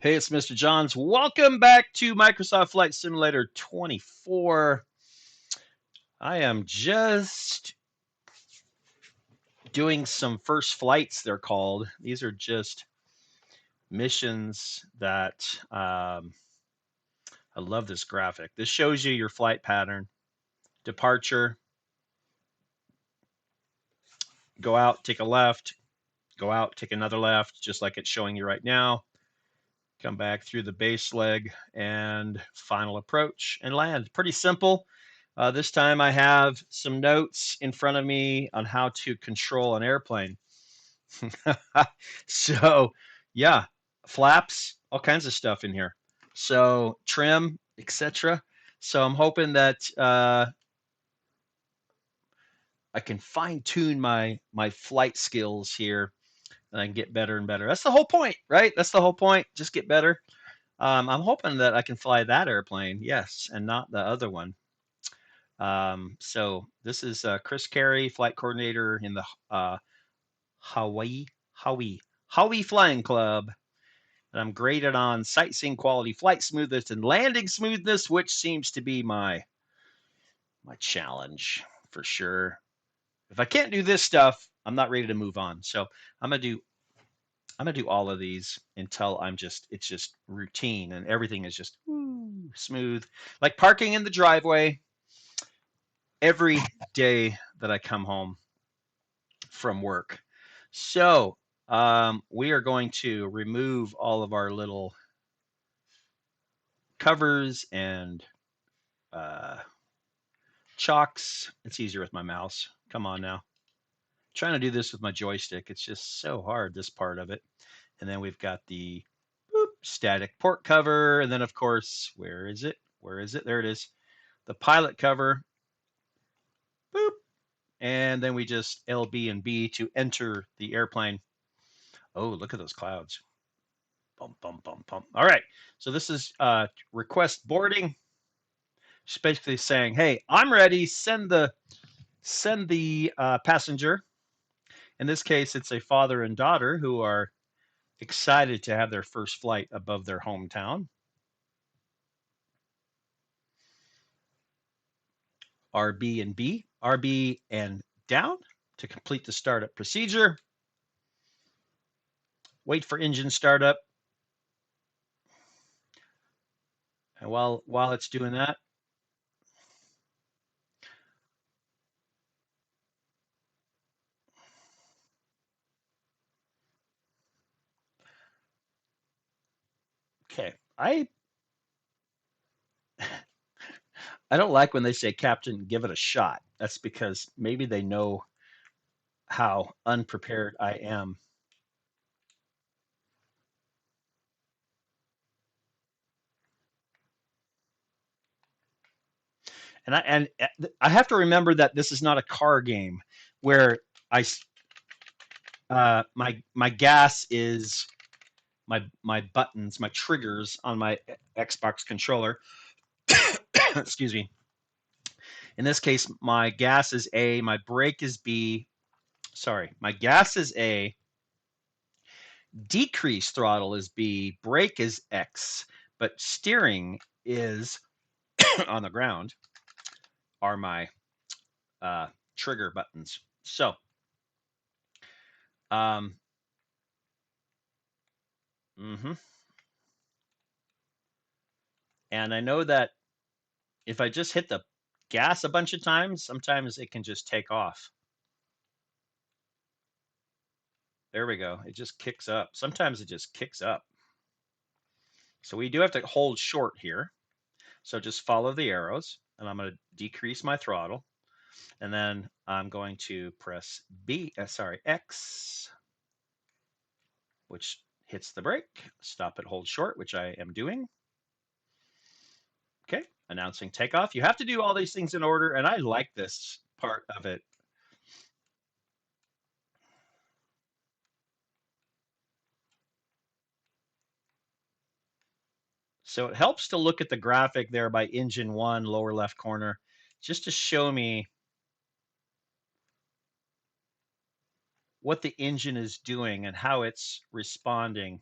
Hey, it's Mr. Johns. Welcome back to Microsoft Flight Simulator 24. I am just doing some first flights, they're called. These are just missions that I love this graphic. This shows you your flight pattern. Departure, go out, take a left, go out, take another left, just like it's showing you right now. Come back through the base leg and final approach and land. Pretty simple. This time I have some notes in front of me on how to control an airplane. So, yeah, flaps, all kinds of stuff in here. So, trim, etc. So, I'm hoping that I can fine tune my flight skills here and I can get better and better. That's the whole point, right? That's the whole point. Just get better. I'm hoping that I can fly that airplane, yes, and not the other one. So this is Chris Carey, flight coordinator in the Hawaii Hawaii Hawaii Flying Club, and I'm graded on sightseeing quality, flight smoothness, and landing smoothness, which seems to be my challenge for sure. If I can't do this stuff, I'm not ready to move on. So I'm gonna do I'm gonna do all of these until it's just routine and everything is just smooth, like parking in the driveway every day that I come home from work. So we are going to remove all of our little covers and uh, chalks. It's easier with my mouse. Come on now. I'm trying to do this with my joystick. It's just so hard, this part of it. And then we've got the static port cover. And then, of course, where is it? Where is it? There it is. The pilot cover. Boop. And then we just LB and B to enter the airplane. Oh, look at those clouds. Bum, bum, bum, bum. All right. So this is request boarding. Just basically saying, hey, I'm ready. Send the passenger. In this case, it's a father and daughter who are excited to have their first flight above their hometown. RB and B, RB and down to complete the startup procedure. Wait for engine startup. And while it's doing that, okay. I don't like when they say, Captain, give it a shot. That's because maybe they know how unprepared I am. And I have to remember that this is not a car game where my gas is my buttons, my triggers on my Xbox controller. Excuse me. In this case, my gas is A, my brake is B. Sorry, my gas is A, decrease throttle is B, brake is X, but steering is on the ground are my uh, trigger buttons. So, um, mm-hmm. And I know that if I just hit the gas a bunch of times, sometimes it can just take off. There we go. It just kicks up. Sometimes it just kicks up. So we do have to hold short here. So just follow the arrows, and I'm going to decrease my throttle, and then I'm going to press X, which hits the brake. Stop it, hold short, which I am doing. Okay, announcing takeoff. You have to do all these things in order, and I like this part of it. So it helps to look at the graphic there by engine one, lower left corner, just to show me what the engine is doing and how it's responding.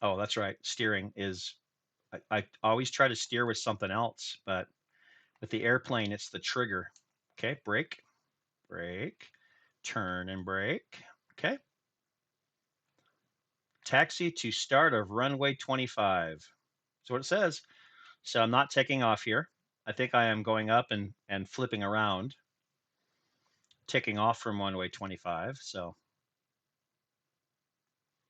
Oh, that's right. Steering is, I always try to steer with something else, but with the airplane, it's the trigger. Okay, brake, brake, turn and brake. Okay. Taxi to start of runway 25. That's what it says. So I'm not taking off here. I think I am going up and flipping around, taking off from runway 25. So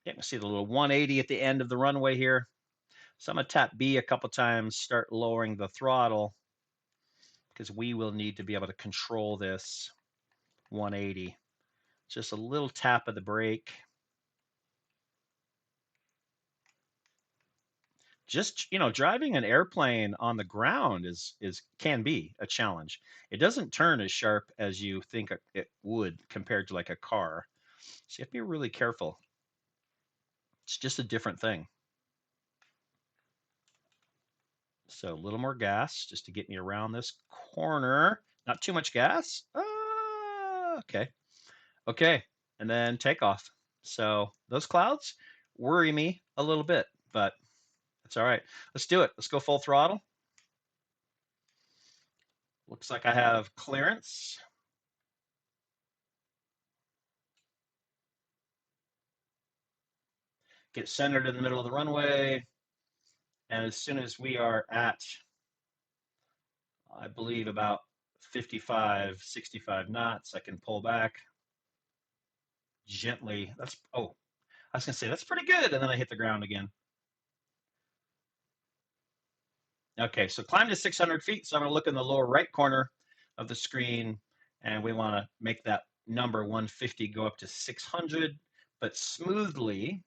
you can see the little 180 at the end of the runway here. So I'm going to tap B a couple times, start lowering the throttle because we will need to be able to control this 180. Just a little tap of the brake. Just, driving an airplane on the ground is can be a challenge. It doesn't turn as sharp as you think it would compared to like a car. So you have to be really careful. It's just a different thing. So a little more gas just to get me around this corner. Not too much gas. Okay. Okay. And then takeoff. So those clouds worry me a little bit, but that's all right. Let's do it. Let's go full throttle. Looks like I have clearance. Get centered in the middle of the runway. And as soon as we are at, I believe, about 55, 65 knots, I can pull back gently. That's, oh, I was going to say, that's pretty good. And then I hit the ground again. Okay, so climb to 600 feet. So I'm going to look in the lower right corner of the screen, and we want to make that number 150 go up to 600, but smoothly,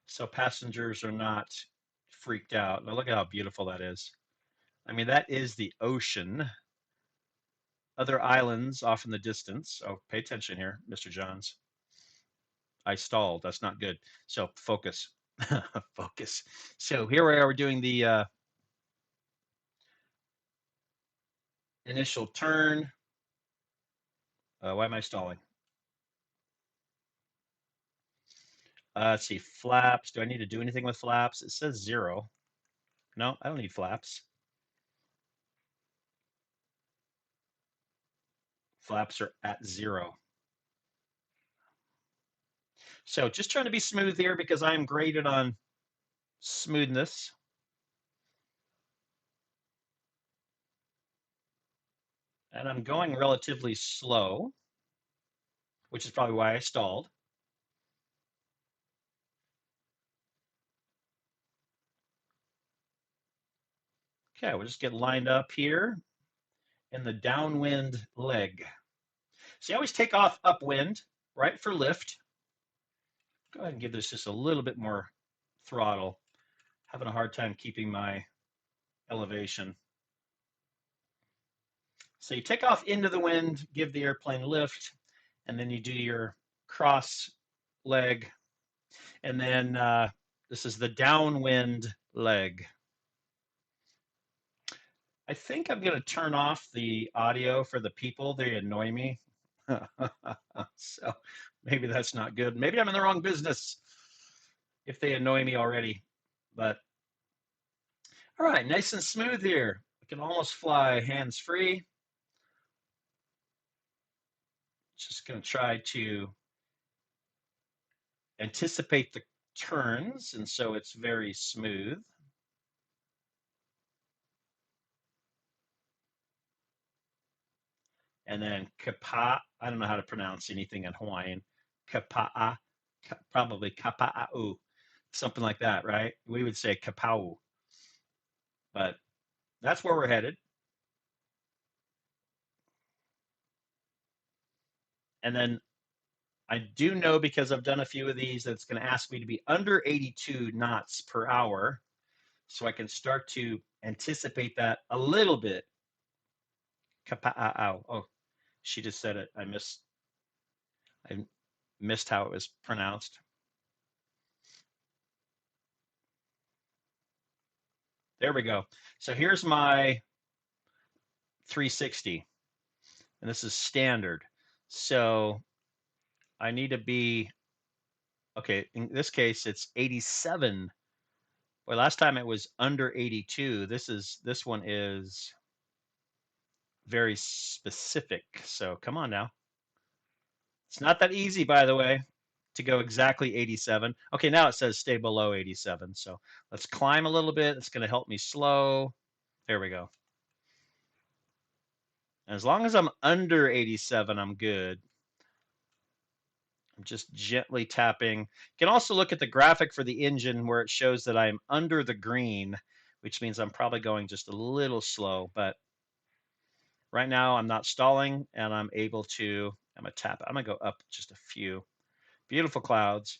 so passengers are not freaked out. Now look at how beautiful that is. I mean, that is the ocean. Other islands off in the distance. Oh, pay attention here, Mr. Johns. I stalled. That's not good. So focus. Focus. So here we are. We're doing the initial turn. Why am I stalling? Let's see, flaps. Do I need to do anything with flaps? It says 0. No, I don't need flaps. Flaps are at 0. So just trying to be smooth here because I'm graded on smoothness. And I'm going relatively slow, which is probably why I stalled. Okay, we'll just get lined up here in the downwind leg. So you always take off upwind, right, for lift. Go ahead and give this just a little bit more throttle. Having a hard time keeping my elevation. So you take off into the wind, give the airplane lift, and then you do your cross leg. And then this is the downwind leg. I think I'm going to turn off the audio for the people. They annoy me. So maybe that's not good. Maybe I'm in the wrong business if they annoy me already. But all right, nice and smooth here. I can almost fly hands free. Just going to try to anticipate the turns, and so it's very smooth. And then kapa, I don't know how to pronounce anything in Hawaiian. Kapa'a, probably kapa'au, something like that, right? We would say kapau, but that's where we're headed. And then I do know, because I've done a few of these, that it's going to ask me to be under 82 knots per hour. So I can start to anticipate that a little bit. Kapa'au. Oh, she just said it. I missed how it was pronounced. There we go. So here's my 360, and this is standard. So I need to be Okay, in this case, it's 87. Well, last time it was under 82. This one is very specific. So come on now. It's not that easy, by the way, to go exactly 87. Okay, now it says stay below 87. So let's climb a little bit. It's going to help me slow. There we go. As long as I'm under 87, I'm good. I'm just gently tapping. You can also look at the graphic for the engine where it shows that I'm under the green, which means I'm probably going just a little slow. But right now I'm not stalling and I'm able to, I'm going to tap. I'm going to go up just a few. Beautiful clouds.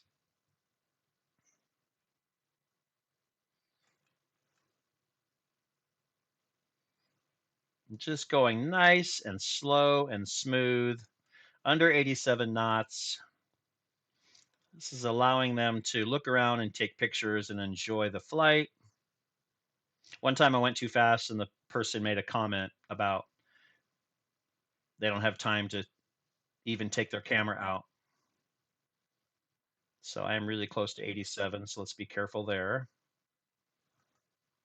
Just going nice and slow and smooth, under 87 knots. This is allowing them to look around and take pictures and enjoy the flight. One time I went too fast and the person made a comment about they don't have time to even take their camera out. So I am really close to 87, so let's be careful there.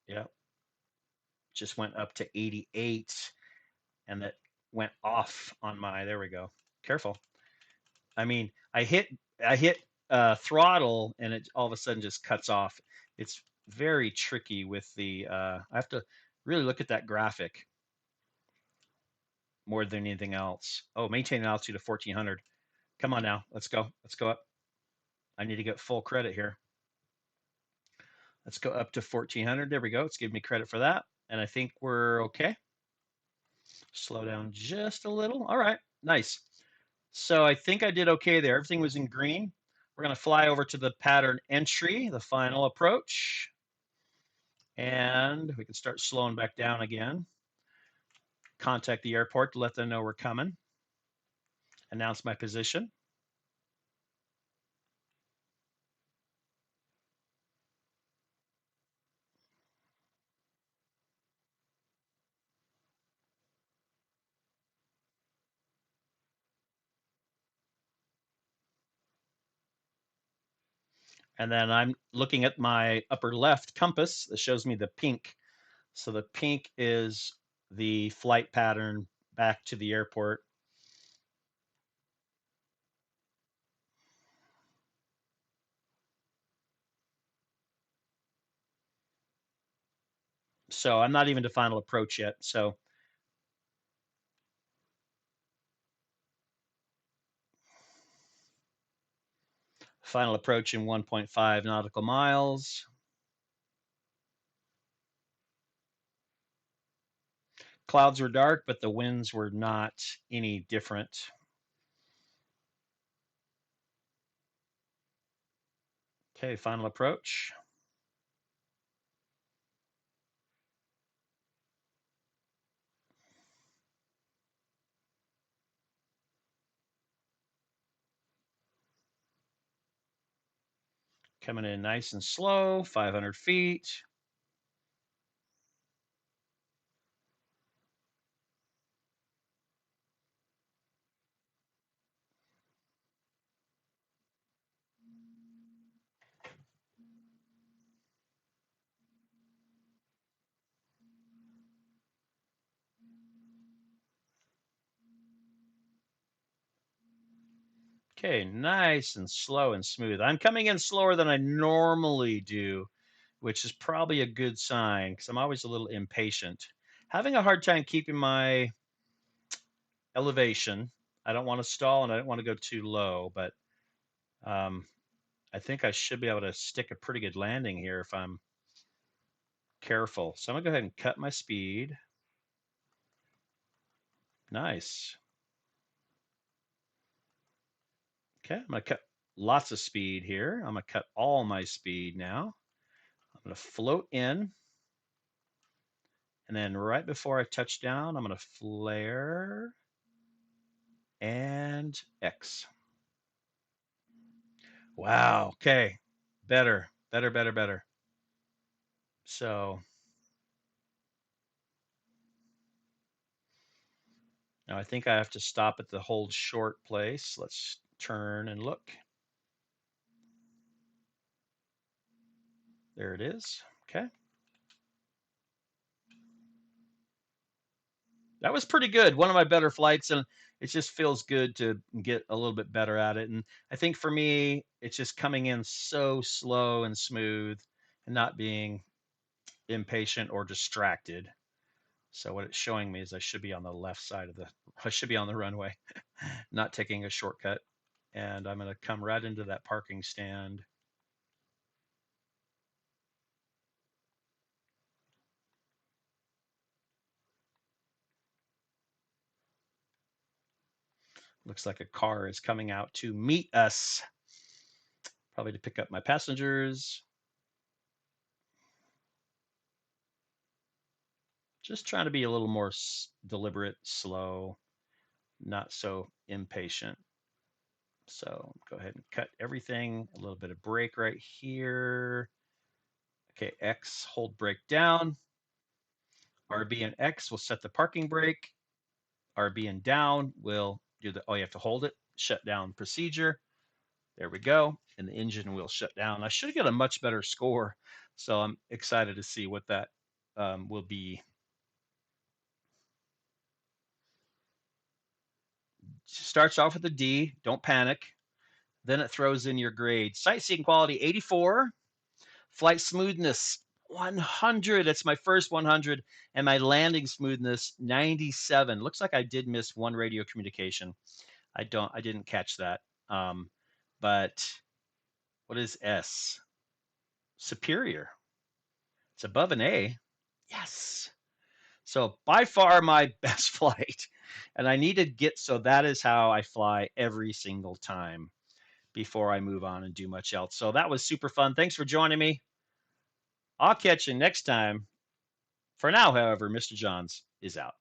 Yep, just went up to 88 and that went off on my, there we go. Careful. I mean, I hit throttle and it all of a sudden just cuts off. It's very tricky with the I have to really look at that graphic more than anything else. Oh, maintain an altitude of 1400. Come on now, let's go. Let's go up. I need to get full credit here. Let's go up to 1400. There we go. It's giving me credit for that. And I think we're okay. Slow down just a little. All right, nice. So I think I did okay there. Everything was in green. We're going to fly over to the pattern entry, the final approach. And we can start slowing back down again. Contact the airport to let them know we're coming. Announce my position. And then I'm looking at my upper left compass that shows me the pink. So the pink is the flight pattern back to the airport. So I'm not even to final approach yet. So final approach in 1.5 nautical miles. Clouds were dark, but the winds were not any different. Okay, final approach. Coming in nice and slow, 500 feet. Okay, nice and slow and smooth. I'm coming in slower than I normally do, which is probably a good sign because I'm always a little impatient. Having a hard time keeping my elevation. I don't want to stall and I don't want to go too low, but um, I think I should be able to stick a pretty good landing here if I'm careful. So I'm gonna go ahead and cut my speed. Nice. Okay, I'm gonna cut lots of speed here. I'm gonna cut all my speed now. I'm gonna float in. And then right before I touch down, I'm gonna flare and X. Wow, okay. Better, better, better, better. So now I think I have to stop at the hold short place. Let's turn and look. There it is. Okay. That was pretty good. One of my better flights, and it just feels good to get a little bit better at it. And I think for me, it's just coming in so slow and smooth and not being impatient or distracted. So what it's showing me is I should be on the left side of I should be on the runway, not taking a shortcut. And I'm going to come right into that parking stand. Looks like a car is coming out to meet us, probably to pick up my passengers. Just trying to be a little more deliberate, slow, not so impatient. So go ahead and cut everything. A little bit of brake right here. Okay, X, hold brake down. RB and X will set the parking brake. RB and down will do the, oh, you have to hold it, shut down procedure. There we go. And the engine will shut down. I should get a much better score. So I'm excited to see what that will be. Starts off with a D. Don't panic. Then it throws in your grade. Sightseeing quality 84. Flight smoothness 100. That's my first 100. And my landing smoothness 97. Looks like I did miss one radio communication. I didn't catch that. But what is S? Superior. It's above an A. Yes. So by far my best flight. And I need to get, so that is how I fly every single time before I move on and do much else. So that was super fun. Thanks for joining me. I'll catch you next time. For now, however, Mr. Johns is out.